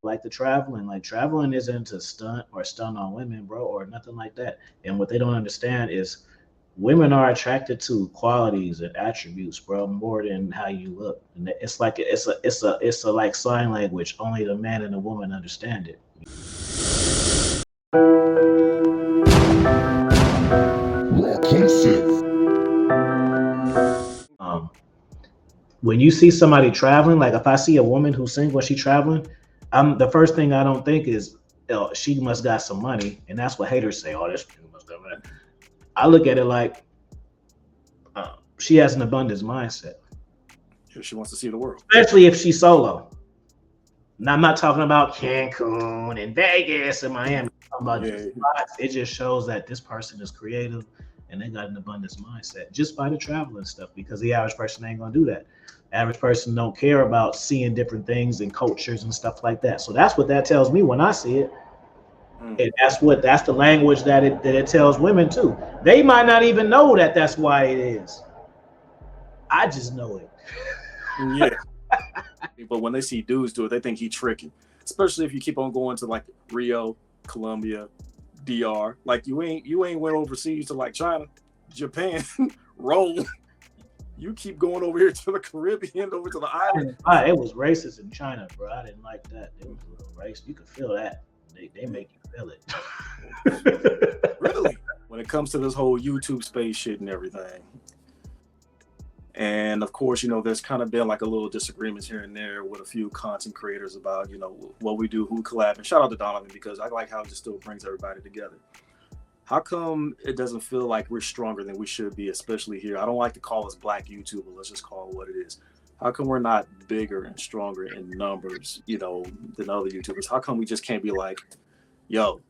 like the traveling. Like traveling isn't to stunt on women, bro, or nothing like that. And what they don't understand is women are attracted to qualities and attributes, bro, more than how you look. And it's like it's a like sign language. Only the man and the woman understand it. Um, when you see somebody traveling, like if I see a woman who's single and she traveling, I'm the first thing I don't think is, oh, she must got some money, and that's what haters say. Oh, this must got money. I look at it like she has an abundance mindset, If she wants to see the world. especially if she's solo. Now I'm not talking about Cancun and Vegas and Miami. I'm talking about Yeah, just spots. It just shows that this person is creative and they got an abundance mindset just by the traveling stuff. Because the average person ain't gonna do that. Average person don't care about seeing different things and cultures and stuff like that. So that's what that tells me when I see it, mm, and that's the language that it tells women too. They might not even know that that's why it is. I just know it. yeah. But when they see dudes do it, they think he tricky. Especially if you keep on going to like Rio, Colombia, DR. Like you ain't went overseas to like China, Japan, Rome. You keep going over here to the Caribbean, over to the island. It was racist in China, bro. I didn't like that. It was a little racist. You could feel that. They make you feel it. Really? When it comes to this whole YouTube space shit and everything. And of course, there's kind of been like a little disagreements here and there with a few content creators about, what we do, who collab. And shout out to Donovan because I like how it just still brings everybody together. How come it doesn't feel like we're stronger than we should be, especially here? I don't like to call us black YouTuber. Let's just call it what it is. How come we're not bigger and stronger in numbers, than other YouTubers? How come we just can't be like, yo,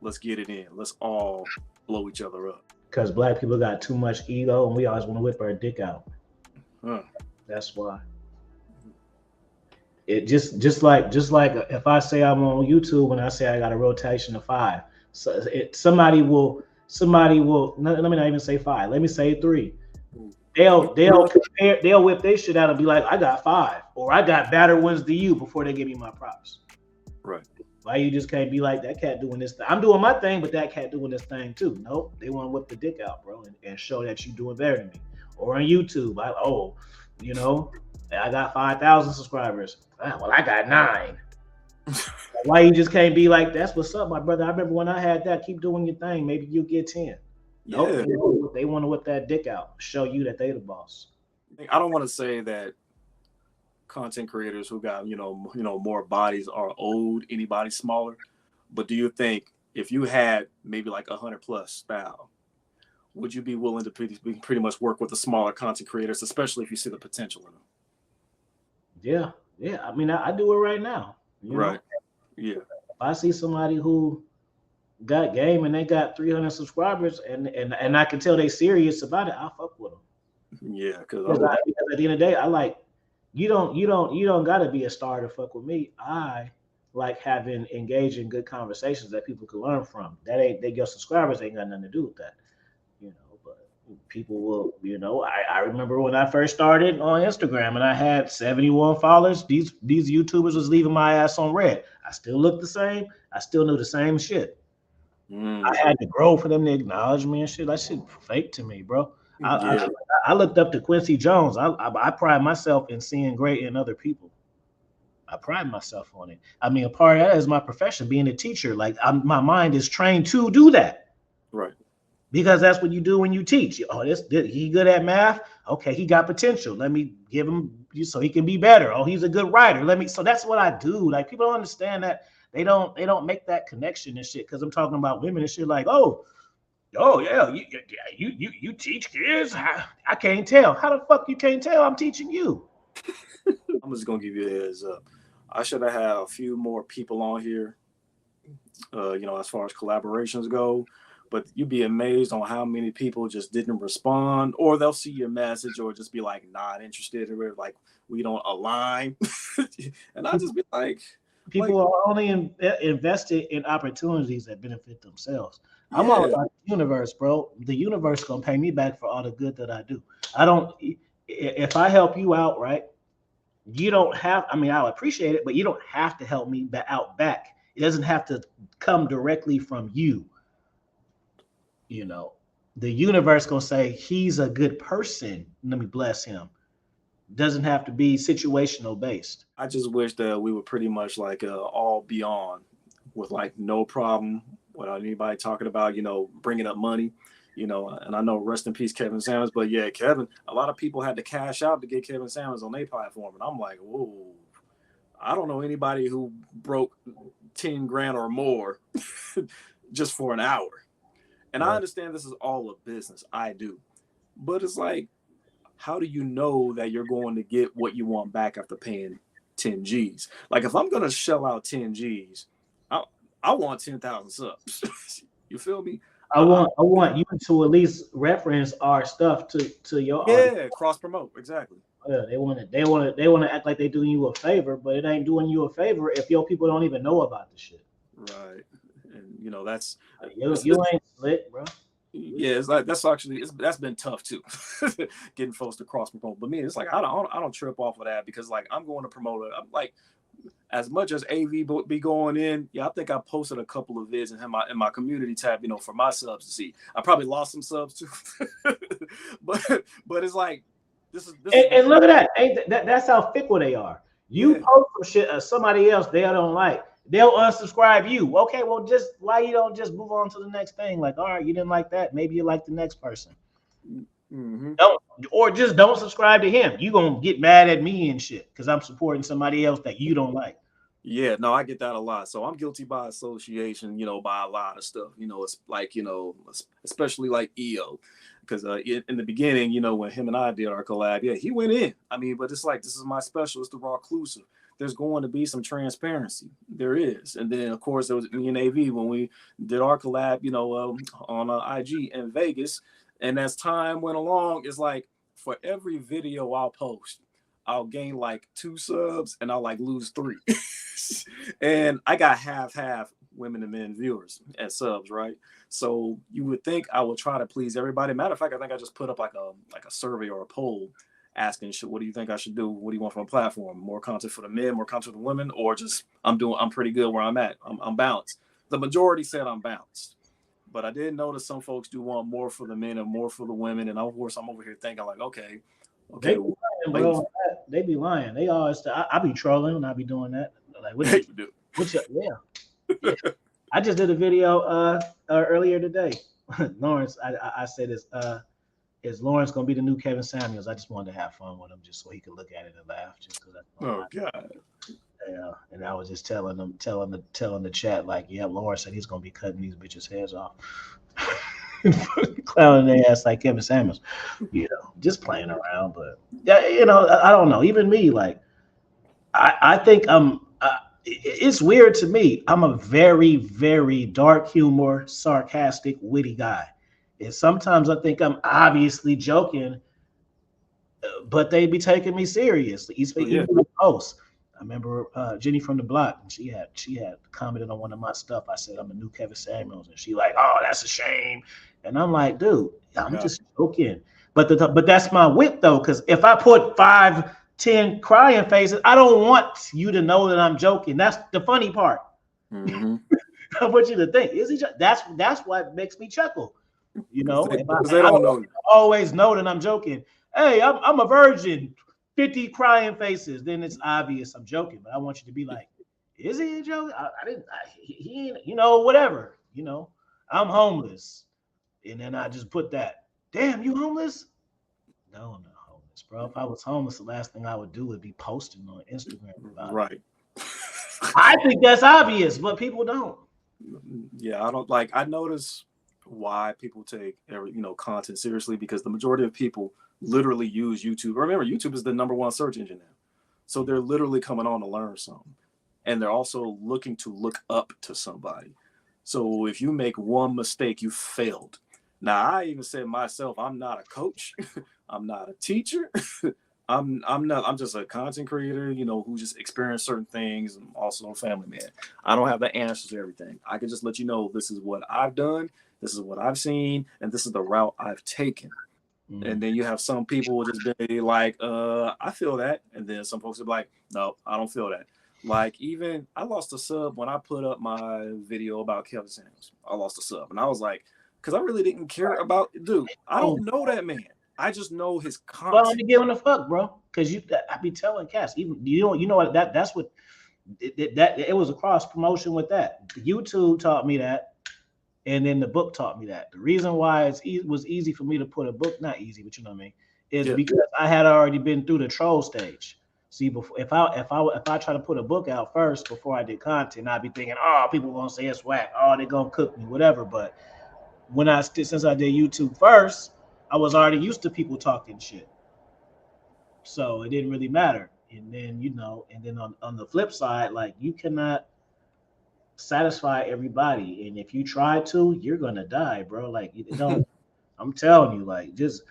let's get it in. Let's all blow each other up. Because black people got too much ego and we always want to whip our dick out. Huh. That's why. It just like if I say I'm on YouTube and I say I got a rotation of 5, so somebody will let me not even say 5. Let me say 3. They'll whip their shit out and be like, I got 5, or I got better ones than you before they give me my props. Right. Why you just can't be like, that cat doing this thing? I'm doing my thing, but that cat doing this thing too. Nope, they want to whip the dick out, bro, and show that you doing better than me. Or on YouTube, I got 5,000 subscribers. Well, I got 9. Why you just can't be like, that's what's up, my brother? I remember when I had that. Keep doing your thing. Maybe you'll get 10. Nope, Yeah. they want to whip that dick out, show you that they the boss. I don't want to say that content creators who got more bodies are owed anybody smaller, but do you think if you had maybe like 100 plus style, would you be willing to pretty much work with the smaller content creators, especially if you see the potential in them? Yeah. I mean, I do it right now. Right. Yeah. If I see somebody who got game and they got 300 subscribers and I can tell they serious about it, I'll fuck with them. Yeah, because Because at the end of the day, I like, you don't gotta be a star to fuck with me. I like having engaging good conversations that people can learn from. Your subscribers ain't got nothing to do with that. But people will, I remember when I first started on Instagram and I had 71 followers, these YouTubers was leaving my ass on red. I still looked the same, I still knew the same shit. I had to grow for them to acknowledge me and shit. That shit fake to me, bro. I looked up to Quincy Jones. I pride myself in seeing great in other people. I pride myself on it. I mean, a part of that is my profession, being a teacher. Like my mind is trained to do that. Right. Because that's what you do when you teach. Oh, he good at math. Okay, he got potential. Let me give him so he can be better. Oh, he's a good writer. So that's what I do. Like people don't understand that. They don't make that connection and shit. Because I'm talking about women and shit. Like, oh yeah, you teach kids? I can't tell. How the fuck you can't tell? I'm teaching you. I'm just gonna give you a heads up. I should have had a few more people on here, as far as collaborations go. But you'd be amazed on how many people just didn't respond, or they'll see your message, or just be like not interested, or like we don't align. And I just be like, people are only invested in opportunities that benefit themselves. yeah. I'm all about the universe, bro. The universe gonna pay me back for all the good that I do. I don't. If I help you out, right? You don't have, I mean, I'll appreciate it, but you don't have to help me out back. It doesn't have to come directly from you. You know, the universe gonna say he's a good person. Let me bless him. Doesn't have to be situational based. I just wish that we would pretty much like all be on with like no problem without anybody talking about, bringing up money, and I know rest in peace, Kevin Samuels, but yeah, Kevin, a lot of people had to cash out to get Kevin Samuels on their platform. And I'm like, whoa, I don't know anybody who broke 10 grand or more just for an hour. And I Right. understand this is all a business. I do. But it's like, how do you know that you're going to get what you want back after paying 10 G's? Like, if I'm going to shell out 10 G's, I, I want 10,000 subs. You feel me? I want you to at least reference our stuff to your audience. Yeah, cross promote. Exactly. Yeah, they want to act like they're doing you a favor, but it ain't doing you a favor if your people don't even know about the shit. Right. And, that's, You ain't slick, bro. yeah, it's like that's been tough too, getting folks to cross promote. But me, it's like I don't trip off of that because like I'm going to promote it. I'm like, as much as AV be going in, yeah, I think I posted a couple of vids in my community tab, for my subs to see. I probably lost some subs too, but it's like And look at that. Ain't that's how fickle they are. You yeah. post some shit somebody else they don't like. They'll unsubscribe you. Okay, well, just why you don't just move on to the next thing? Like, all right, you didn't like that. Maybe you like the next person. Mm-hmm. Don't or just don't subscribe to him. You gonna get mad at me and shit because I'm supporting somebody else that you don't like. Yeah, no, I get that a lot. So I'm guilty by association, by a lot of stuff. It's like, especially like EO. Because in the beginning, when him and I did our collab, yeah, he went in. I mean, but it's like, this is my special. It's the raw inclusive. There's going to be some transparency. There is. And then, of course, there was me and AV when we did our collab, on IG in Vegas. And as time went along, it's like for every video I'll post, I'll gain like 2 subs and I'll like lose 3. And I got half women and men viewers and subs, right? So you would think I would try to please everybody. Matter of fact, I think I just put up like a survey or a poll asking, what do you think I should do? What do you want from a platform? More content for the men, more content for the women, or just I'm pretty good where I'm at. I'm balanced. The majority said I'm balanced. But I did notice some folks do want more for the men and more for the women. And of course, I'm over here thinking like, okay, They be lying, bro. They be lying. They always. I be trolling when I be doing that. Like, what you do? Yeah. I just did a video earlier today. Lawrence, I said is Lawrence gonna be the new Kevin Samuels? I just wanted to have fun with him, just so he could look at it and laugh. Just because. Oh God. Yeah, and I was just telling the chat like, yeah, Lawrence said he's gonna be cutting these bitches' heads off, clowning their ass like Kevin Samuels, just playing around. But yeah, I don't know. Even me, like, I think it's weird to me. I'm a very, very dark humor, sarcastic, witty guy. And sometimes I think I'm obviously joking, but they be taking me seriously. Even with posts. I remember Jenny from the block, and she had commented on one of my stuff. I said I'm a new Kevin Samuels, and she like, oh, that's a shame. And I'm like, dude, I'm just joking. But that's my wit though, because if I put 5, 10 crying faces, I don't want you to know that I'm joking. That's the funny part. Mm-hmm. I want you to think, is he? That's what makes me chuckle. Because they don't know. Always know that I'm joking. Hey, I'm a virgin. 50 crying faces. Then it's obvious I'm joking. But I want you to be like, is he a joke? I didn't. He whatever. I'm homeless, and then I just put that. Damn, you homeless? No, I'm not homeless, bro. If I was homeless, the last thing I would do would be posting on Instagram about it. Right. I think that's obvious, but people don't. Yeah, I don't like. I notice why people take content seriously because the majority of people literally use YouTube. Remember, YouTube is the #1 search engine now, so they're literally coming on to learn something, and they're also looking to look up to somebody. So if you make one mistake, you failed. Now, I even said myself, I'm not a coach, I'm not a teacher. I'm just a content creator, who just experienced certain things and also a family man. I don't have the answers to everything. I can just let you know this is what I've done, this is what I've seen, and this is the route I've taken. And then you have some people will just be like, I feel that. And then some folks are like, no, I don't feel that. Like, even I lost a sub when I put up my video about Kevin Samuels. I lost a sub. And I was like, because I really didn't care about, dude, I don't know that man. I just know his content. Well, I'm giving a fuck, bro. Because I be telling cats, even you know what that's what it was a cross promotion with that. YouTube taught me that. And then the book taught me that. The reason why it was easy for me to put a book, not easy, but you know what I mean, is because I had already been through the troll stage. See, before if I try to put a book out first before I did content, I'd be thinking, oh, people gonna say it's whack, oh, they're gonna cook me, whatever. But since I did YouTube first, I was already used to people talking shit. So it didn't really matter. And then on the flip side, like you cannot satisfy everybody, and if you try to, you're gonna die, bro. Like you don't. I'm telling you, like just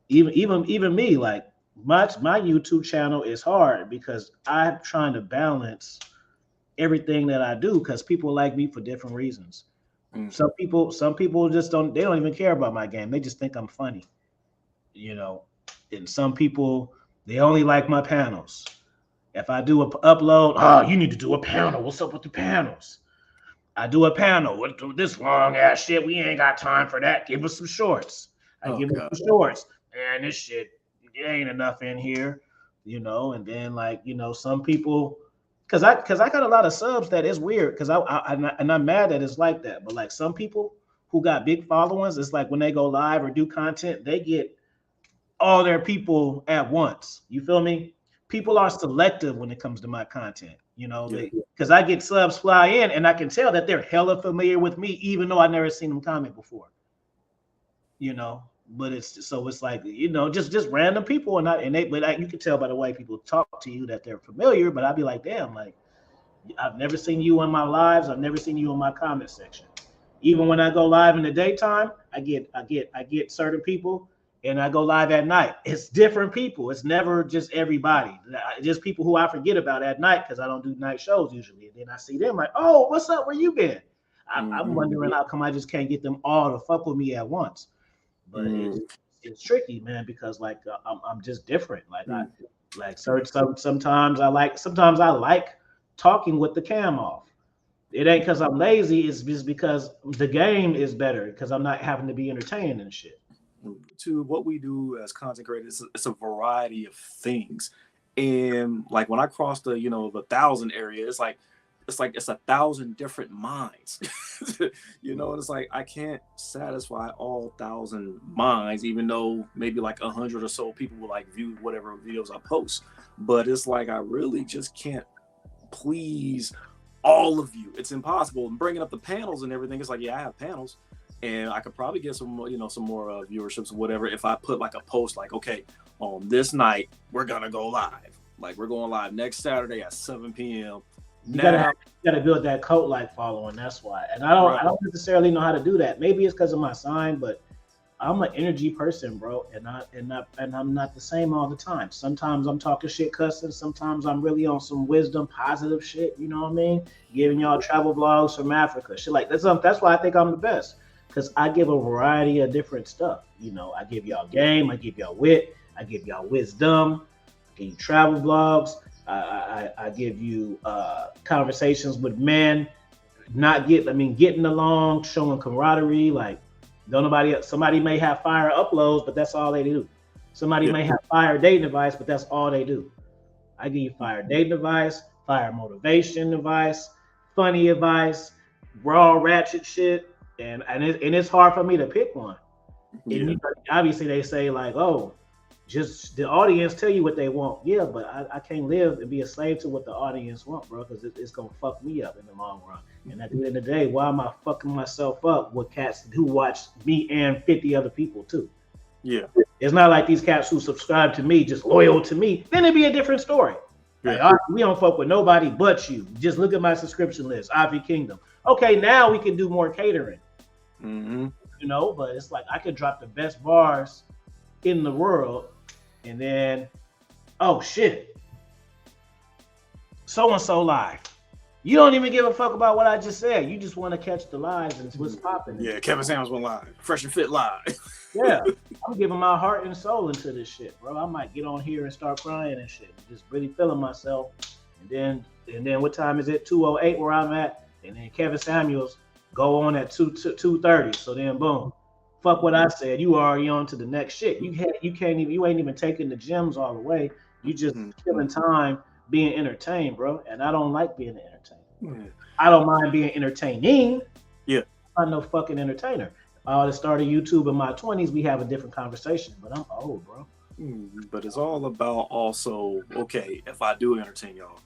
even me, like my YouTube channel is hard because I'm trying to balance everything that I do because people like me for different reasons. Some people just don't even care about my game. They just think I'm funny, and some people, they only like my panels. If I do a upload, oh, you need to do a panel. What's up with the panels? I do a panel. What this long ass shit? We ain't got time for that. Give us some shorts. I give them some shorts. Man, this shit, there ain't enough in here, And then some people, because I got a lot of subs that is weird. Because I'm mad that it's like that. But like some people who got big followings, it's like when they go live or do content, they get all their people at once. You feel me? People are selective when it comes to my content, because I get subs fly in and I can tell that they're hella familiar with me, even though I never seen them comment before, but it's like, just random people. But you can tell by the way people talk to you that they're familiar, but I'd be like, damn, like I've never seen you in my lives. I've never seen you in my comment section. Even when I go live in the daytime, I get certain people. And I go live at night. It's different people. It's never just everybody. Just people who I forget about at night because I don't do night shows usually. And then I see them like, oh, what's up? Where you been? I'm wondering how come I just can't get them all to fuck with me at once. But it's tricky, man, because like I'm just different. Like sometimes I like talking with the cam off. It ain't because I'm lazy. It's just because the game is better because I'm not having to be entertained and shit. To what we do as content creators, it's a variety of things. And like when I cross the 1,000 area, it's like it's 1,000 different minds. And it's like I can't satisfy all 1,000 minds, even though maybe like 100 or so people will like view whatever videos I post. But it's like I really just can't please all of you. It's impossible. And bringing up the panels and everything, it's like, yeah, I have panels. And I could probably get some more viewerships or whatever if I put like a post like, okay, on this night, we're going to go live. Like we're going live next Saturday at 7 p.m. You gotta build that cult-like following. That's why. And I don't necessarily know how to do that. Maybe it's because of my sign, but I'm an energy person, bro. And I'm not the same all the time. Sometimes I'm talking shit cussing. Sometimes I'm really on some wisdom, positive shit. You know what I mean? Giving y'all travel vlogs from Africa. Shit like that's why I think I'm the best. Because I give a variety of different stuff. I give y'all game, I give y'all wit, I give y'all wisdom, I give you travel vlogs, I give you conversations with men, getting along, showing camaraderie. Like, somebody may have fire uploads, but that's all they do. Somebody may have fire dating advice, but that's all they do. I give you fire dating advice, fire motivation advice, funny advice, raw ratchet shit. And it's hard for me to pick one. And obviously they say like, oh, just the audience tell you what they want. Yeah, but I can't live and be a slave to what the audience want, bro, because it's gonna fuck me up in the long run. And at the end of the day, why am I fucking myself up with cats who watch me and 50 other people too? Yeah. It's not like these cats who subscribe to me, just loyal to me. Then it'd be a different story. Like, we don't fuck with nobody but you. Just look at my subscription list, Ivy Kingdom. Okay, now we can do more catering. But it's like I could drop the best bars in the world, and then, oh shit, so and so live. You don't even give a fuck about what I just said. You just want to catch the lives and what's popping. Yeah, Kevin Samuels went live, Fresh and Fit live. Yeah, I'm giving my heart and soul into this shit, bro. I might get on here and start crying and shit, just really feeling myself. And then what time is it? 2:08 where I'm at, and then Kevin Samuels go on at 2:30. So then boom, fuck what I said. You already on to the next shit. You ain't even taking the gems all the way. You just killing time being entertained, bro. And I don't like being entertained. Yeah. I don't mind being entertaining. Yeah. I'm not no fucking entertainer. I started YouTube in my 20s. We have a different conversation, but I'm old, bro. But it's all about also, okay, if I do entertain y'all,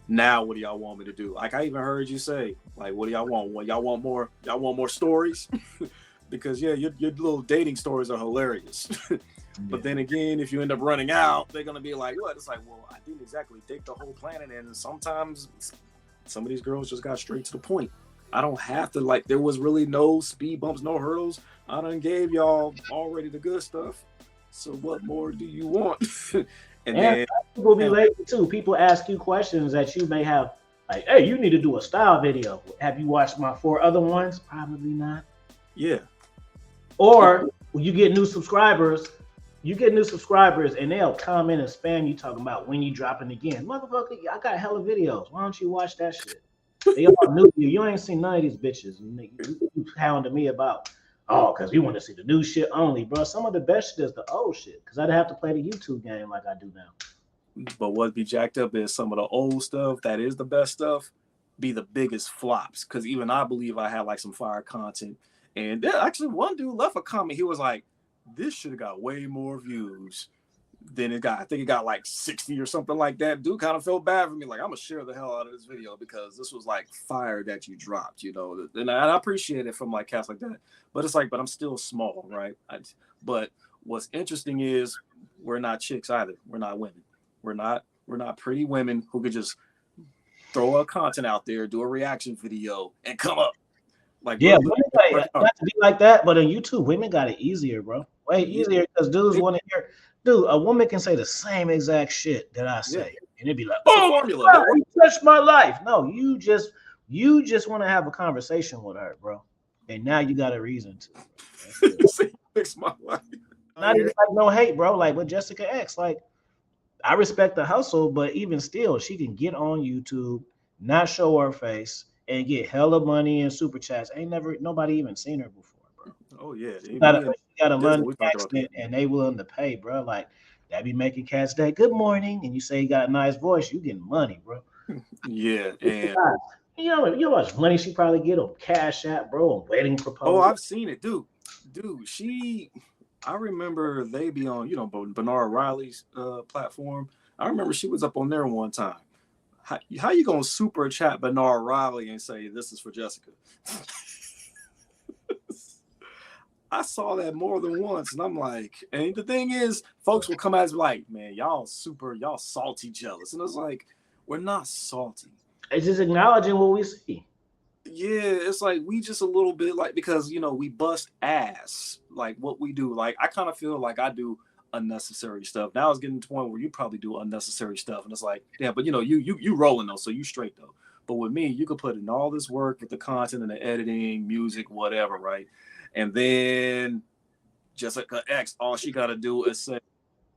now what do y'all want me to do? Like I even heard you say, like, what do y'all want? What y'all want more? Y'all want more stories? Because yeah, your little dating stories are hilarious. But then again, if you end up running out, they're gonna be like, what? It's like, well, I didn't exactly date the whole planet, and sometimes some of these girls just got straight to the point. I don't have to like. There was really no speed bumps, no hurdles. I done gave y'all already the good stuff. So what more do you want? And then people be lazy too. People ask you questions that you may have, like, "Hey, you need to do a style video. Have you watched my 4 other ones? Probably not." Yeah. Or when you get new subscribers, and they'll comment and spam you talking about when you dropping again. Motherfucker, I got hella videos. Why don't you watch that shit? They all new to you. You ain't seen none of these bitches. You hounding me about, oh, because we want to see the new shit only, bro. Some of the best shit is the old shit. Because I'd have to play the YouTube game like I do now. But what be jacked up is some of the old stuff that is the best stuff be the biggest flops. Because even I believe I had like some fire content. And there actually one dude left a comment. He was like, this should have got way more views than it got. I think it got like 60 or something like that. Dude kind of felt bad for me. Like, I'm going to share the hell out of this video because this was like fire that you dropped, you know. And I appreciate it from like cats like that. But it's like, but I'm still small, right? But what's interesting is we're not chicks either. We're not women. We're not pretty women who could just throw a content out there, do a reaction video, and come up. Like, yeah, not to be like that, but on YouTube, women got it easier, bro. Way easier because dudes want to hear. Dude, a woman can say the same exact shit that I say, and it'd be like, "Oh, formula, you touched my life." No, you just want to have a conversation with her, bro, and now you got a reason to. Fix my life. Not even like no hate, bro. Like with Jessica X, like I respect the hustle, but even still, she can get on YouTube, not show her face, and get hella money and super chats. Nobody even seen her before, bro. Oh yeah, she got a London accent, and they willing to pay, bro. Like that be making cats day. Good morning, and you say you got a nice voice, you getting money, bro. Yeah, and you know how much money she probably get on Cash App, bro, on wedding proposal. Oh, I've seen it, dude. I remember they be on, Bernard Riley's platform. I remember she was up on there one time. How you gonna super chat Bernard Riley and say this is for Jessica? I saw that more than once, and I'm like, and the thing is, folks will come at us like, man, y'all salty jealous, and it's like, we're not salty. It's just acknowledging what we see. Yeah, it's like we just a little bit like because we bust ass like what we do. Like I kind of feel like I do unnecessary stuff. Now it's getting to the point where you probably do unnecessary stuff, and it's like, yeah, but you rolling though, so you straight though. But with me, you could put in all this work with the content and the editing, music, whatever, right? And then Jessica X, all she got to do is say,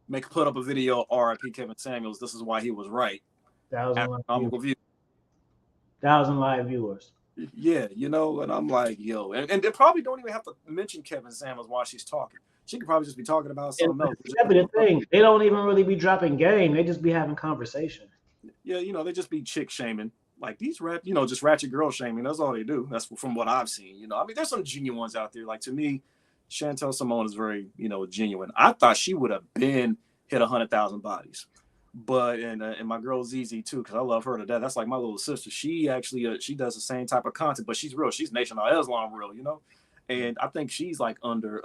put up a video, RIP Kevin Samuels. This is why he was right. 1,000 live viewers. Yeah, and I'm like, yo, and they probably don't even have to mention Kevin Samuels while she's talking. She could probably just be talking about something else. That'd be the thing. They don't even really be dropping game. They just be having conversation. Yeah, they just be chick shaming. Like these just ratchet girl shaming. That's all they do. That's from what I've seen. I mean, there's some genuine ones out there. Like to me, Chantel Simone is very, genuine. I thought she would have been hit 100,000 bodies. But and my girl ZZ too, because I love her to death. That's like my little sister. She actually she does the same type of content, but she's real. She's Nation of Islam real, and I think she's like under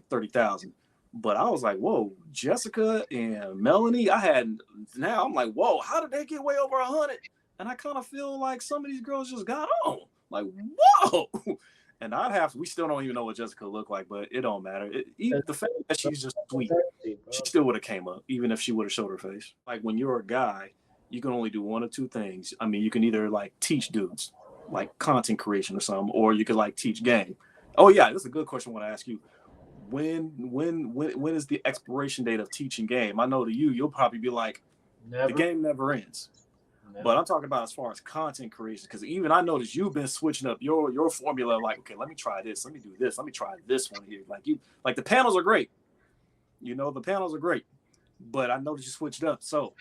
30,000. But I was like, whoa, Jessica and Melanie. Now I'm like, whoa, how did they get way over 100? And I kind of feel like some of these girls just got on. Like, whoa. And we still don't even know what Jessica looked like, but it don't matter. The fact that she's just sweet, she still would have came up, even if she would have showed her face. Like when you're a guy, you can only do one of two things. I mean, you can either like teach dudes, like content creation or something, or you could like teach game. Oh yeah, that's a good question I want to ask you. when is the expiration date of teaching game? I know to you'll probably be like, Never. the game never ends. Never. But I'm talking about as far as content creation, because even I noticed you've been switching up your formula. Like, okay, let me try this, let me do this, let me try this one here. Like the panels are great. The panels are great, but I noticed you switched up. So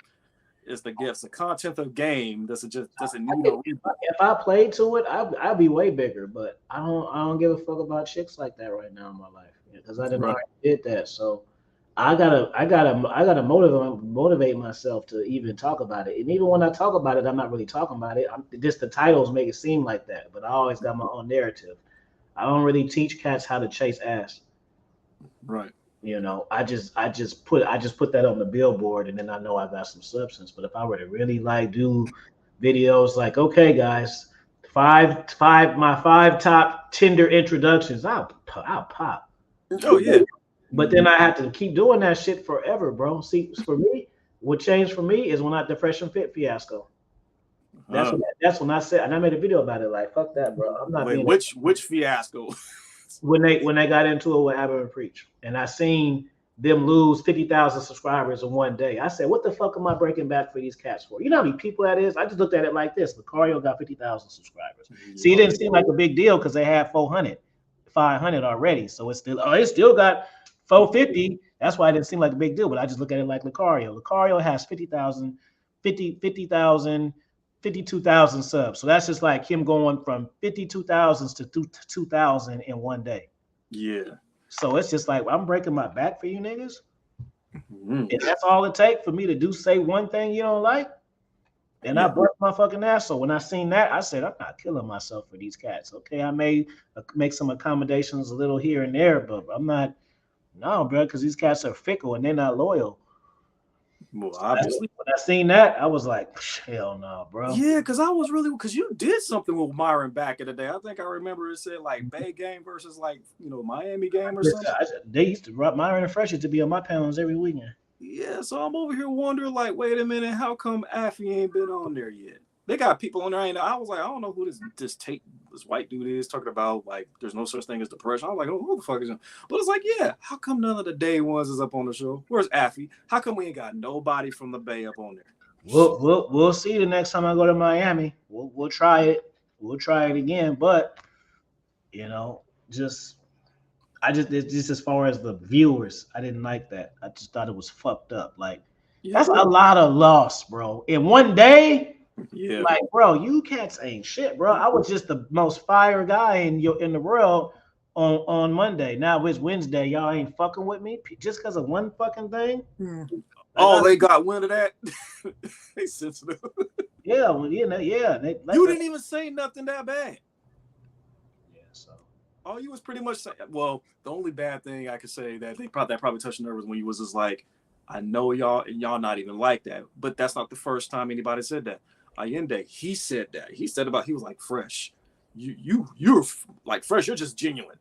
it's the content of game doesn't need a if I played to it, I'd be way bigger. But I don't give a fuck about chicks like that right now in my life because I didn't already did that. So I gotta motivate myself to even talk about it. And even when I talk about it, I'm not really talking about it. Just the titles make it seem like that. But I always got my own narrative. I don't really teach cats how to chase ass. Right. I just put that on the billboard, and then I know I got some substance. But if I were to really like do videos like, okay, guys, my five top Tinder introductions, I'll pop. Oh yeah. But then I have to keep doing that shit forever, bro. See, for me, what changed for me is when the Fresh and Fit fiasco. That's when I said, and I made a video about it. Like, fuck that, bro. I'm not. Which fiasco? when they got into it with Abba and Preach, and I seen them lose 50,000 subscribers in one day. I said, what the fuck am I breaking back for these cats for? You know how many people that is? I just looked at it like this. Lucario got 50,000 subscribers. See, it didn't seem like a big deal because they had 500 already. So it still got 450. That's why it didn't seem like a big deal. But I just look at it like Lucario. Lucario has 50,000 52,000 subs. So that's just like him going from 52,000 to 2,000 in one day. Yeah. So it's just like, I'm breaking my back for you niggas. And that's all it takes for me to say one thing you don't like. And I broke my fucking ass. So when I seen that, I said, I'm not killing myself for these cats. Okay, I may make some accommodations a little here and there, but I'm not, no, bro, because these cats are fickle and they're not loyal. Well, obviously. When I seen that, I was like, hell no, bro. Yeah, because you did something with Myron back in the day. I think I remember it said like Bay game versus like, Miami game or something. They used to rub Myron and Fresh to be on my panels every weekend. Yeah, so I'm over here wondering like, wait a minute, how come Affy ain't been on there yet? They got people on there. I was like, I don't know who this white dude is talking about. Like, there's no such thing as depression. I was like, oh, who the fuck is him? But it's like, yeah, how come none of the day ones is up on the show? Where's Affy? How come we ain't got nobody from the Bay up on there? We'll see the next time I go to Miami. We'll try it. We'll try it again. But just as far as the viewers, I didn't like that. I just thought it was fucked up. Like that's a lot of loss, bro. In one day. Yeah, like, bro, you cats ain't shit, bro. I was just the most fire guy in the world on Monday. Now it's Wednesday. Y'all ain't fucking with me just because of one fucking thing. They got wind of that. They sensitive. Yeah, well, you didn't even say nothing that bad. Yeah, so. Oh, you was pretty much saying. Well, the only bad thing I could say that probably touched the nerves when you was just like, I know y'all and y'all not even like that, but that's not the first time anybody said that. Allende, he said that. He was like, Fresh, you're like Fresh, you're just genuine.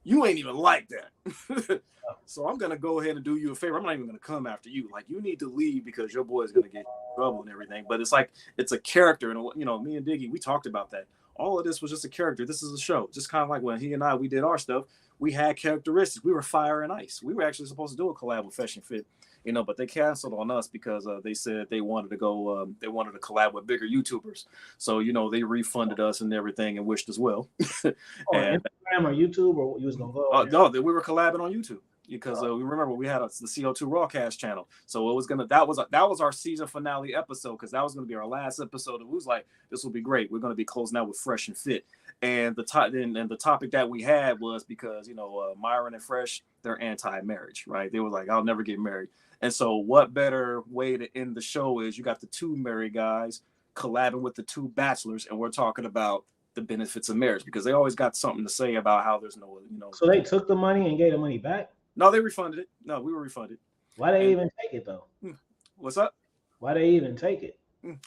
You ain't even like that. So I'm gonna go ahead and do you a favor. I'm not even gonna come after you. Like, you need to leave because your boy is gonna get in trouble and everything. But it's like it's a character, and me and Diggy, we talked about that. All of this was just a character. This is a show. Just kind of like when he and we did our stuff. We had characteristics. We were fire and ice. We were actually supposed to do a collab with Fresh and Fit. But they canceled on us because they said they wanted to go. They wanted to collab with bigger YouTubers. So they refunded us and everything and wished as well. And Instagram or YouTube, or you was gonna go? No, we were collabing on YouTube because we remember we had the CO2 Rawcast channel. So it was that was our season finale episode because that was gonna be our last episode. It was like, this will be great. We're gonna be closing out with Fresh and Fit. And the topic that we had was because Myron and Fresh, they're anti-marriage, right? They were like, I'll never get married. And so what better way to end the show is you got the two married guys collabing with the two bachelors, and we're talking about the benefits of marriage because they always got something to say about how there's no. So they took the money and gave the money back? No, they refunded it. No, we were refunded. Why they even take it though? What's up? Why they even take it?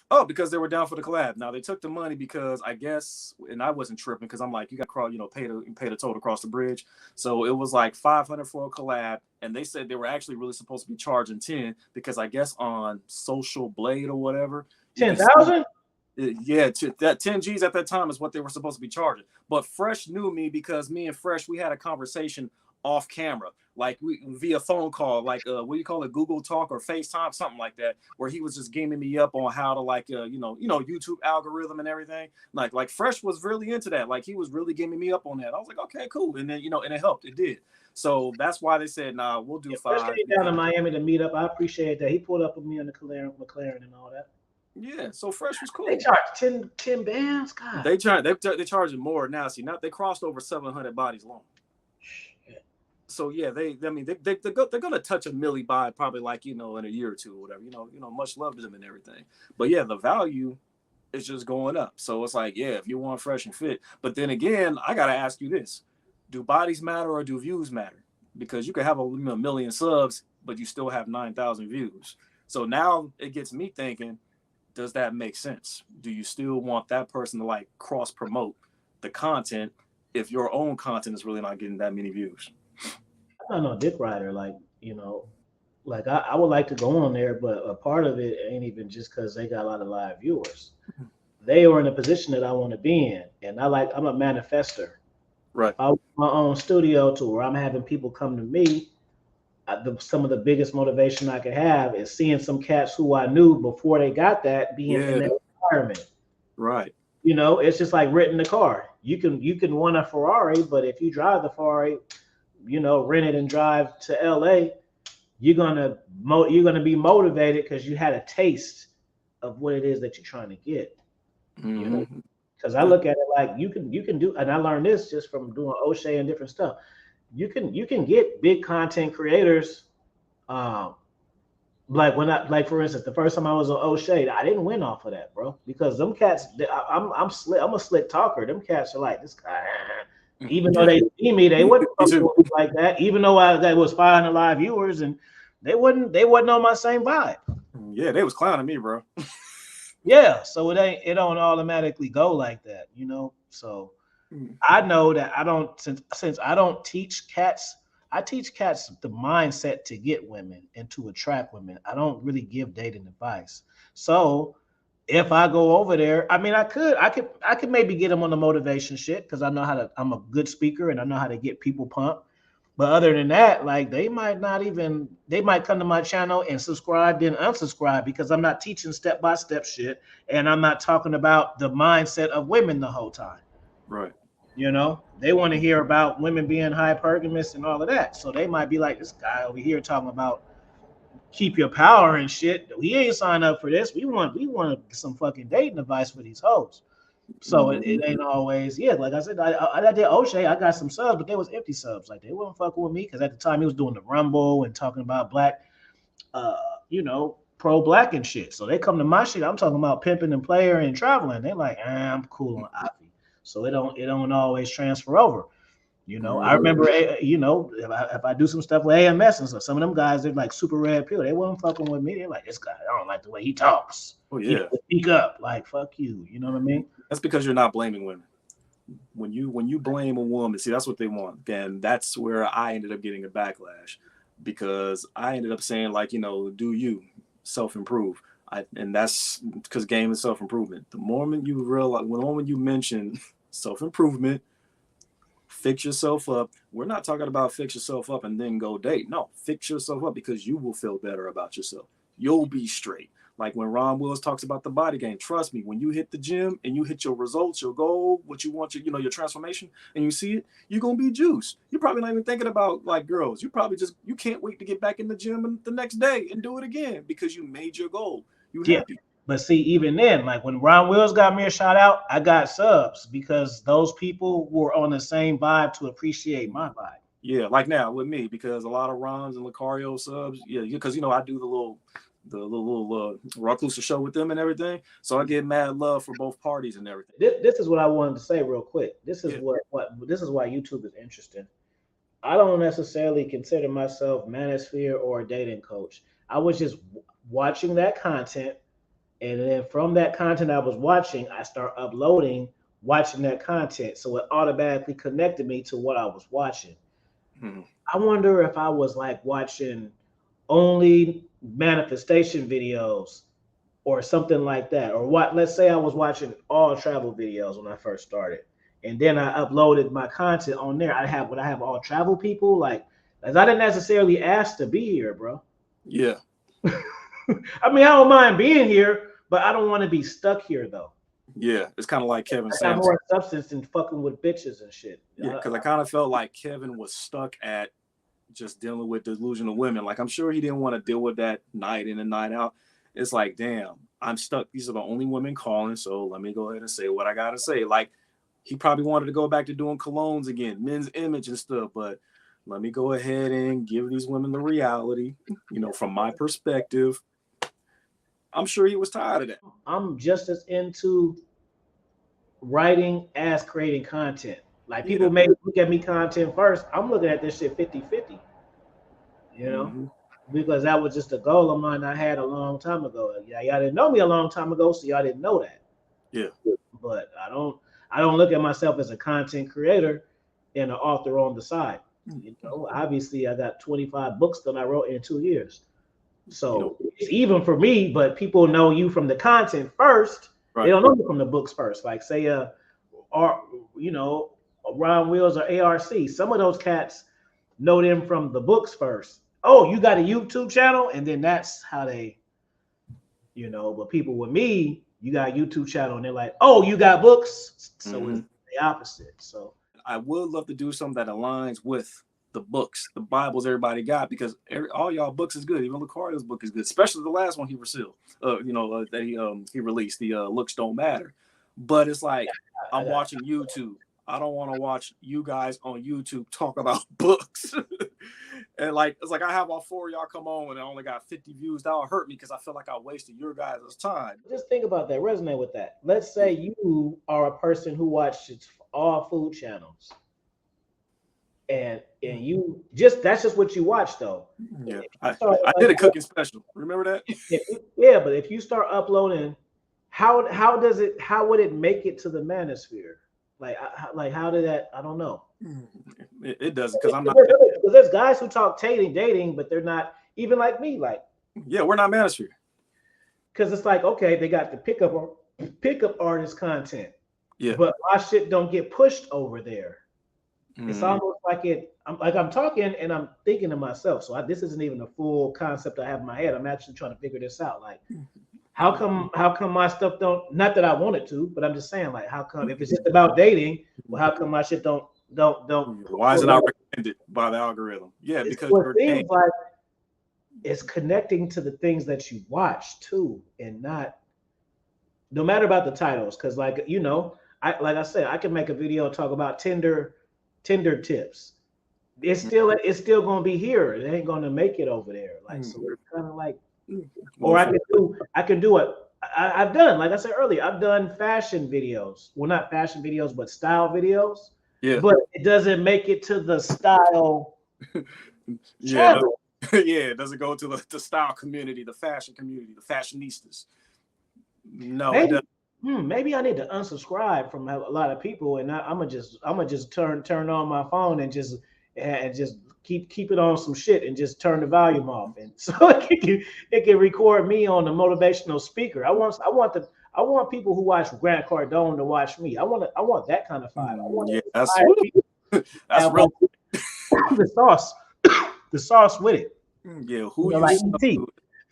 Oh, because they were down for the collab. Now they took the money because I guess, and I wasn't tripping because I'm like, you got to pay the toll to cross the bridge. So it was like $500 for a collab, and they said they were actually really supposed to be charging 10 because I guess on Social Blade or whatever, 10,000. Yeah, that 10 G's at that time is what they were supposed to be charging. But Fresh knew me because me and Fresh, we had a conversation off camera, like via phone call, like what do you call it, Google Talk or FaceTime, something like that, where he was just gaming me up on how to like YouTube algorithm and everything. Like Fresh was really into that. Like he was really gaming me up on that. I was like, okay, cool. And then and it helped. It did. So that's why they said, nah, we'll do Fresh 5. came down to Miami to meet up. I appreciate that. He pulled up with me on the McLaren and all that. Yeah, so Fresh was cool. They charged 10 bands. God. They charging more now. See, now they crossed over 700 bodies long. So yeah, they're gonna touch a milli by probably like in a year or two or whatever. Much love to them and everything. But yeah, the value is just going up. So it's like, yeah, if you want Fresh and Fit. But then again, I gotta ask you this: do bodies matter or do views matter? Because you could have a million subs, but you still have 9,000 views. So now it gets me thinking: does that make sense? Do you still want that person to like cross promote the content if your own content is really not getting that many views? I'm not no dick rider, like like I would like to go on there, but a part of it ain't even just because they got a lot of live viewers. They are in a position that I want to be in, and I'm a manifester. Right. I want my own studio to where I'm having people come to me. Some of the biggest motivation I could have is seeing some cats who I knew before they got that being in that environment. Right. It's just like renting a car. You can want a Ferrari, but if you drive the Ferrari, rent it and drive to LA, you're gonna be motivated because you had a taste of what it is that you're trying to get. Mm-hmm. Because I look at it like you can do, and I learned this just from doing O'Shea and different stuff. You can get big content creators. Like for instance, the first time I was on O'Shea, I didn't win off of that, bro, because them cats, I'm a slick talker. Them cats are like, this guy. Even though they see me, they wouldn't like that. Even though that was 500 live viewers, and they wasn't on my same vibe. Yeah, they was clowning me, bro. Yeah, so it don't automatically go like that, So I know that I don't since I don't teach cats. I teach cats the mindset to get women and to attract women. I don't really give dating advice. So if I go over there, I mean, I could maybe get them on the motivation shit because I'm a good speaker and I know how to get people pumped. But other than that, like they might come to my channel and subscribe, then unsubscribe because I'm not teaching step-by-step shit and I'm not talking about the mindset of women the whole time. Right. They want to hear about women being hypergamous and all of that. So they might be like, this guy over here talking about keep your power and shit. We ain't signed up for this. We want some fucking dating advice for these hoes. So it ain't always, like I said, I did O'Shea. I got some subs, but they was empty subs. Like they wasn't fucking with me because at the time he was doing the Rumble and talking about black, pro black and shit. So they come to my shit. I'm talking about pimping and player and traveling. They like, I'm cool on Ivy. So it don't always transfer over. I remember, if I do some stuff with AMS and stuff, some of them guys, they're like super red pill. They wasn't fucking with me. They're like, this guy, I don't like the way he talks. Oh yeah, speak up. Like fuck you. You know what I mean? That's because you're not blaming women. When you blame a woman, see, that's what they want. And that's where I ended up getting a backlash because I ended up saying like, do you self-improve? And that's because game is self-improvement. The moment you realize, the moment you mention self-improvement, fix yourself up. We're not talking about fix yourself up and then go date. No, fix yourself up because you will feel better about yourself. You'll be straight. Like when Ron Wills talks about the body game, trust me, when you hit the gym and you hit your results, your goal, what you want, your transformation, and you see it, you're going to be juiced. You're probably not even thinking about like girls. You probably you can't wait to get back in the gym the next day and do it again because you made your goal. You happy. But see, even then, like when Ron Wills got me a shout out, I got subs because those people were on the same vibe to appreciate my vibe. Yeah, like now with me, because a lot of Rons and Lucario subs, because I do the little Reclusive show with them and everything. So I get mad love for both parties and everything. This is what I wanted to say real quick. This is this is why YouTube is interesting. I don't necessarily consider myself manosphere or a dating coach. I was just watching that content. And then from that content I was watching, I start uploading, watching that content. So it automatically connected me to what I was watching. I wonder if I was like watching only manifestation videos or something like that. Or let's say I was watching all travel videos when I first started. and then I uploaded my content on there. I have all travel people, like, as I didn't necessarily ask to be here, bro. Yeah. I mean, I don't mind being here, but I don't want to be stuck here though. Yeah, it's kind of like Kevin I got Samuels. more substance than fucking with bitches and shit. Yeah, because I kind of felt like Kevin was stuck at just dealing with delusional women. Like, I'm sure he didn't want to deal with that night in and night out. It's like, damn, I'm stuck. These are the only women calling, so let me go ahead and say what I gotta say. Like, he probably wanted to go back to doing colognes again, men's image and stuff, but let me go ahead and give these women the reality, from my perspective. I'm sure he was tired of that. I'm just as into writing as creating content. Like, people may look at me content first. I'm looking at this shit 50-50, because that was just a goal of mine I had a long time ago. Yeah, y'all didn't know me a long time ago, so y'all didn't know that. Yeah. But I don't look at myself as a content creator and an author on the side. Obviously I got 25 books that I wrote in 2 years. So it's even for me, but people know you from the content first. Right. They don't know you from the books first. Like, say Ron Wills or ARC. Some of those cats know them from the books first. Oh, you got a YouTube channel? And then that's how they, but people with me, you got a YouTube channel and they're like, oh, you got books? So it's the opposite. So I would love to do something that aligns with the books, the Bibles everybody got, because all y'all books is good. Even Lucario's book is good, especially the last one he that he released, the Looks Don't Matter. But it's like, I'm watching YouTube. I don't want to watch you guys on YouTube talk about books. And like, it's like, I have all 4 of y'all come on and I only got 50 views. That'll hurt me because I feel like I wasted your guys' time. Just think about that. Resonate with that. Let's say you are a person who watches all food channels. And you that's just what you watch though. Yeah, I did a cooking special. Remember that? But if you start uploading, how would it make it to the manosphere? Like how did that? I don't know. It doesn't, because I'm not. Because there's guys who talk dating, but they're not even like me. Like, yeah, we're not manosphere. Because it's like, okay, they got the pickup artist content. Yeah. But my shit don't get pushed over there. It's almost like I'm talking and I'm thinking to myself. So this isn't even a full concept I have in my head. I'm actually trying to figure this out. Like, how come my stuff don't? Not that I want it to, but I'm just saying, like, how come if it's just about dating? Well, how come my shit don't? Why is it not recommended by the algorithm? Yeah, because it seems like it's connecting to the things that you watch too, and not. No matter about the titles, because like I said, I can make a video and talk about Tinder tips. It's still gonna be here. It ain't gonna make it over there. Like, so it's kind of like, or I can do what I've done. Like I said earlier, I've done fashion videos. Well, not fashion videos, but style videos. Yeah. But it doesn't make it to the style. Yeah. It doesn't go to the style community, the fashion community, the fashionistas. No, maybe I need to unsubscribe from a lot of people, and I'm gonna just turn on my phone and just keep it on some shit and just turn the volume off, and so it can record me on the motivational speaker. I want people who watch Grant Cardone to watch me. I want that kind of vibe. That's real. The sauce with it. Yeah, who you like ET.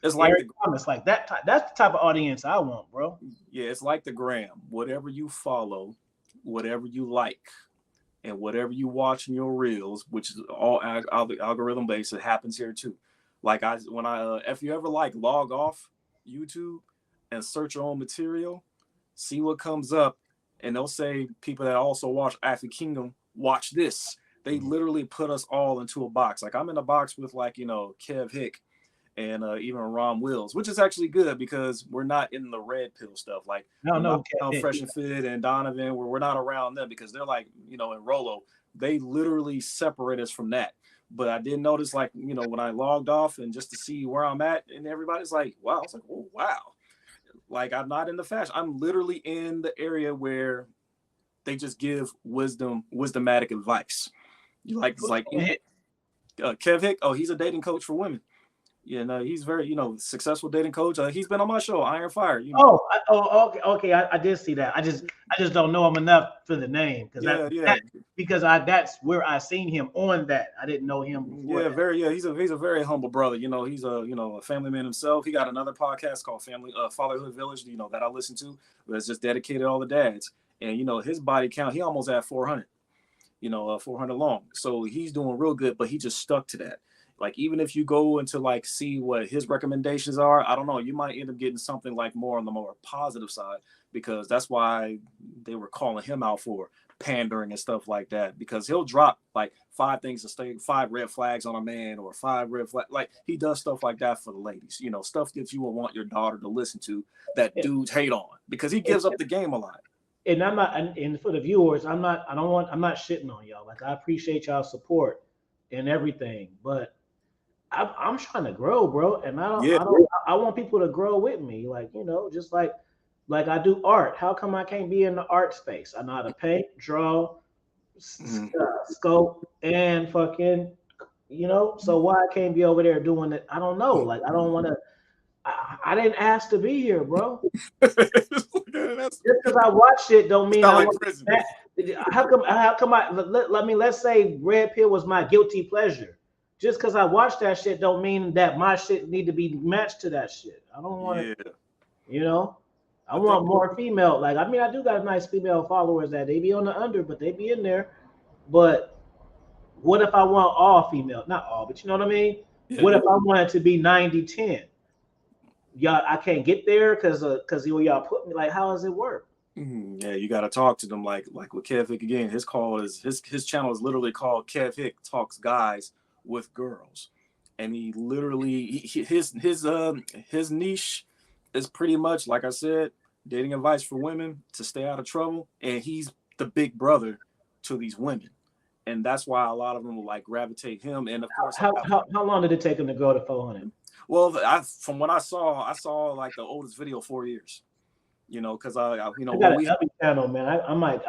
It's like it's like that. That's the type of audience I want, bro. Yeah, it's like the gram. Whatever you follow, whatever you like, and whatever you watch in your reels, which is all algorithm based, it happens here too. Like if you ever log off YouTube and search your own material, see what comes up, and they'll say people that also watch Afro Kingdom watch this. They literally put us all into a box. Like, I'm in a box with Kev Hick and even Ron Wills, which is actually good because we're not in the red pill stuff. Like, Fresh and Fit and Donovan, we're not around them because they're like, in Rolo, they literally separate us from that. But I did notice, when I logged off and just to see where I'm at, and everybody's like, wow. I was like, oh, wow. Like, I'm not in the fashion. I'm literally in the area where they just give wisdomatic advice. Kev Hick, he's a dating coach for women. He's very, successful dating coach. He's been on my show, Iron Fire. Okay. I did see that. I just don't know him enough for the name Yeah. because that's where I seen him on that. I didn't know him before that. He's a very humble brother. He's a family man himself. He got another podcast called Family Fatherhood Village, that I listen to. That's just dedicated to all the dads. And his body count, he almost at 400. 400 long. So he's doing real good, but he just stuck to that. Like, even if you go into like see what his recommendations are, I don't know, you might end up getting something like more on the more positive side, because that's why they were calling him out for pandering and stuff like that, because he'll drop like 5 things to stay, 5 red flags on a man, or 5 red flags. Like, he does stuff like that for the ladies, stuff that you would want your daughter to listen to that dudes hate on, because he gives up the game a lot. And I'm not, and for the viewers, I'm not shitting on y'all. Like, I appreciate y'all support and everything, but I'm trying to grow, bro. And I want people to grow with me. Like, just like I do art. How come I can't be in the art space? I know how to paint, draw, sculpt, and fucking, so why I can't be over there doing it? I don't know. Like, I don't want to. I didn't ask to be here, bro. Just because I watched it don't mean I want that. How come let's say Red Pill was my guilty pleasure. Just because I watched that shit don't mean that my shit need to be matched to that shit. I don't want to, I want more female. Like, I mean, I do got nice female followers that they be on the under, but they be in there. But what if I want all female? Not all, but you know what I mean? Yeah. What if I want it to be 90-10? Y'all, I can't get there because y'all put me. Like, how does it work? Yeah, you got to talk to them like with Kev Hick again. His channel is literally called Kev Hick Talks Guys with Girls, and he literally his niche is pretty much, like I said, dating advice for women to stay out of trouble, and he's the big brother to these women, and that's why a lot of them will like gravitate him. And of course, how long did it take him to grow to 400? Well, from what I saw like the oldest video 4 years. Because I got a channel, man. I might.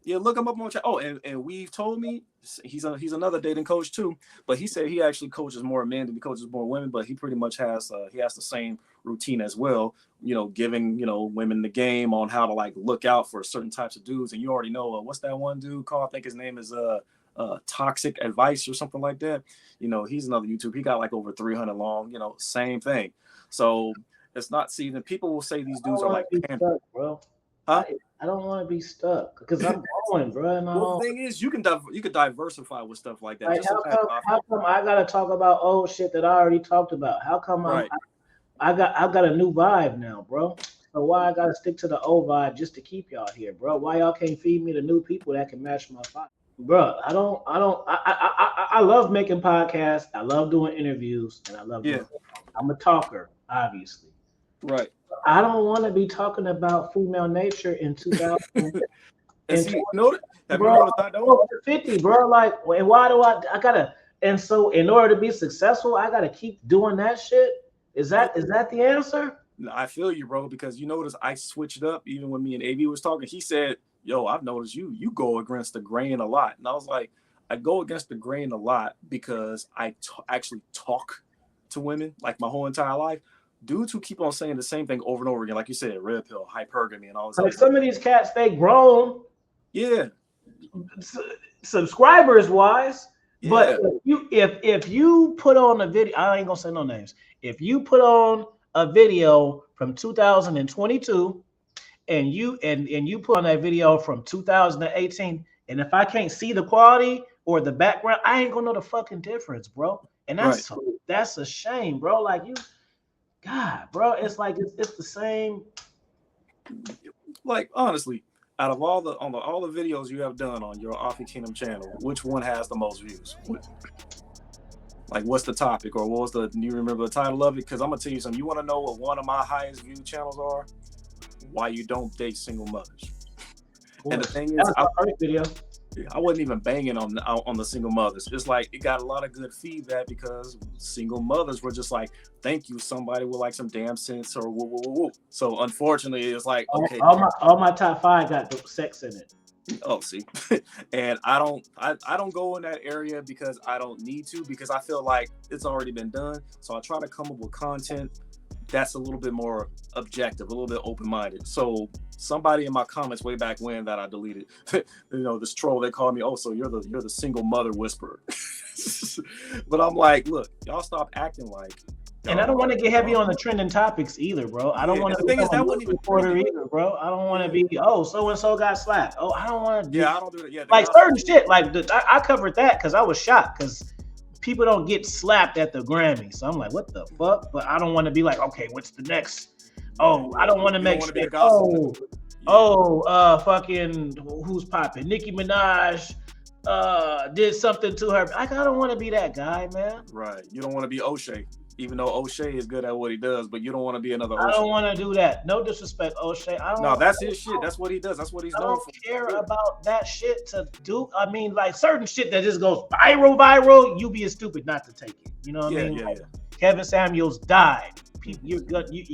Yeah, look him up on chat. Oh, and Weave told me he's another dating coach too, but he said he actually coaches more men than he coaches more women. But he pretty much has the same routine as well. Giving women the game on how to like look out for certain types of dudes. And you already know what's that one dude called? I think his name is Toxic Advice or something like that. He's another YouTube. He got like over 300 long. Same thing. So it's not season. People will say these dudes are like stuck, bro. Huh? I don't want to be stuck because I'm growing, bro. Well, the thing is, you can diversify with stuff like that. Like, how come I gotta talk about old shit that I already talked about? How come I got a new vibe now, bro? So why I gotta stick to the old vibe just to keep y'all here, bro? Why y'all can't feed me the new people that can match my vibe? Bro, I love making podcasts. I love doing interviews, and I love doing. I'm a talker, obviously. Right. I don't want to be talking about female nature in 2000. Have you noticed that though? 50, bro. Like, and why do I gotta? And so, in order to be successful, I gotta keep doing that shit. Is that the answer? I feel you, bro. Because you notice I switched up. Even when me and AV was talking, he said, "Yo, I've noticed you go against the grain a lot." And I was like, I go against the grain a lot because I actually talk to women like my whole entire life. Dudes who keep on saying the same thing over and over again, like you said, red pill, hypergamy, and all this. Like some of these cats, they grown. Yeah. Subscribers wise, yeah. But if you put on a video, I ain't gonna say no names. If you put on a video from 2022, and you put on that video from 2018, and if I can't see the quality or the background, I ain't gonna know the fucking difference, bro. And that's a shame, bro. Like you. God, bro, it's like it's the same. Like honestly, out of all the videos you have done on your Offie Kingdom channel, which one has the most views? Like, what's the topic, or what was do you remember the title of it? Because I'm gonna tell you something. You want to know what one of my highest viewed channels are? Why you don't date single mothers. And the thing is, I wasn't even banging on the single mothers. It's like it got a lot of good feedback because single mothers were just like, "Thank you, somebody with like some damn sense," or woo woo woo woo. So unfortunately, it's like okay, all my top 5 got the sex in it. Oh, see, and I don't go in that area because I don't need to, because I feel like it's already been done. So I try to come up with content that's a little bit more objective, a little bit open-minded. So somebody in my comments way back when that I deleted, this troll, they called me, oh, so you're the single mother whisperer. But I'm like, look, y'all stop acting like. And I don't want to get heavy on the trending topics either, bro. I don't want to be a reporter either, bro. I don't want to be, oh, so and so got slapped. Oh, I don't want to do. Yeah, I don't do it. Yeah, like certain shit. Like I covered that because I was shocked because people don't get slapped at the Grammys. So I'm like, what the fuck? But I don't want to be like, okay, what's the next? Oh, I don't want to make shit. Fucking who's popping? Nicki Minaj did something to her. Like, I don't want to be that guy, man. Right. You don't want to be O'Shea. Even though O'Shea is good at what he does, but you don't want to be another O'Shea. I don't want to do that. No disrespect, O'Shea. No, that's his shit. That's what he does. That's what he's known for. I don't care about that shit to do. I mean, like certain shit that just goes viral, you be stupid not to take it. You know what I mean? Yeah. Kevin Samuels died. You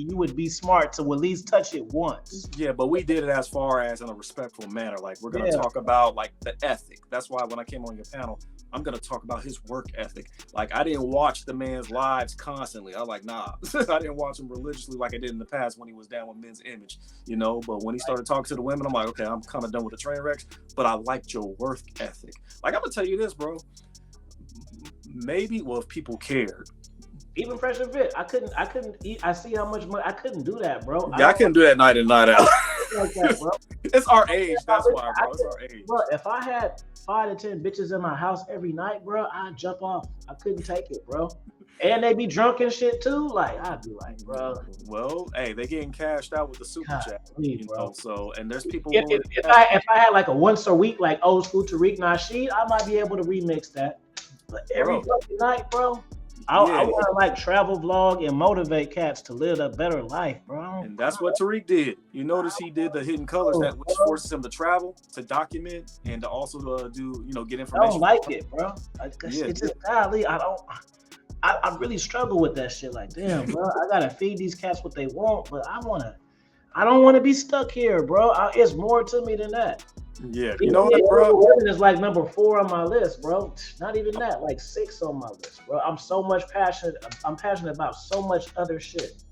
would be smart to at least touch it once. Yeah, but we did it as far as in a respectful manner. Like, we're going to talk about, like, the ethic. That's why when I came on your panel, I'm going to talk about his work ethic. Like, I didn't watch the man's lives constantly. I was like, nah. I didn't watch him religiously like I did in the past when he was down with Men's Image, But when he started talking to the women, I'm like, okay, I'm kind of done with the train wrecks, but I liked your work ethic. Like, I'm going to tell you this, bro. Maybe, well, if people cared. Even Fresh and Fit, I couldn't eat. I see how much money. I couldn't do that, bro. Yeah, I couldn't do that night in, night out. Like that, bro. It's our age. That's why, bro. It's our age. Bro, if I had 5 to 10 bitches in my house every night, bro, I'd jump off. I couldn't take it, bro. And they be drunk and shit too. Like, I'd be like, bro. Well, hey, they getting cashed out with the super chat, bro. So, and there's people. If I had like a once a week, like old school Tariq Nasheed, I might be able to remix that. But every fucking night, bro. I want to like travel vlog and motivate cats to live a better life, bro. And that's what Tariq did. You notice he did the hidden colors, which forces him to travel, to document, and to also do, get information. I don't like it, bro. It's just golly. I really struggle with that shit. Like, damn, bro, I gotta feed these cats what they want, but I don't want to be stuck here, bro. It's more to me than that. Yeah, you know what, bro? It's like number 4 on my list, bro. Not even that, like 6 on my list, bro. I'm passionate about so much other shit.